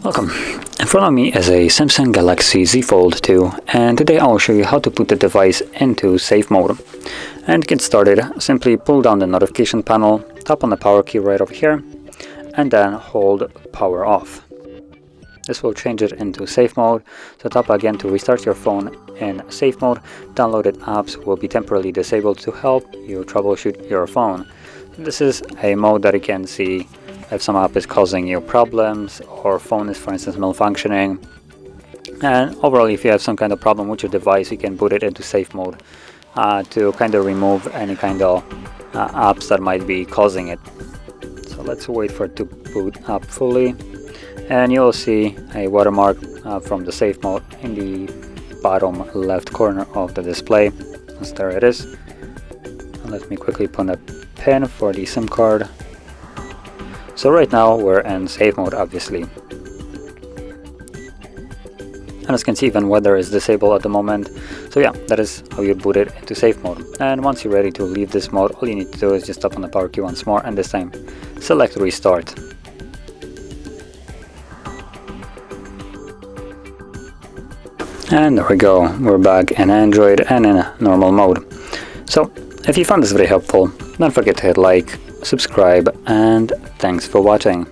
Welcome. In front of me is a Samsung Galaxy Z Fold 2, and today I will show you how to put the device into safe mode. And to get started, simply pull down the notification panel, tap on the power key right over here, and then hold power off. This will change it into safe mode, so tap again to restart your phone in safe mode. Downloaded apps will be temporarily disabled to help you troubleshoot your phone. This is a mode that you can see if some app is causing you problems or phone is, for instance, malfunctioning. And overall, if you have some kind of problem with your device, you can put it into safe mode to kind of remove any kind of apps that might be causing it. So let's wait for it to boot up fully, and you will see a watermark from the safe mode in the bottom left corner of the display. So there it is. And let me quickly put a pin for the SIM card. So right now we're in safe mode, obviously. And as you can see, even weather is disabled at the moment. So yeah, that is how you boot it into safe mode. And once you're ready to leave this mode, all you need to do is just tap on the power key once more, and this time select restart. And there we go, we're back in Android and in normal mode. So if you found this very helpful, don't forget to hit like, subscribe, and thanks for watching.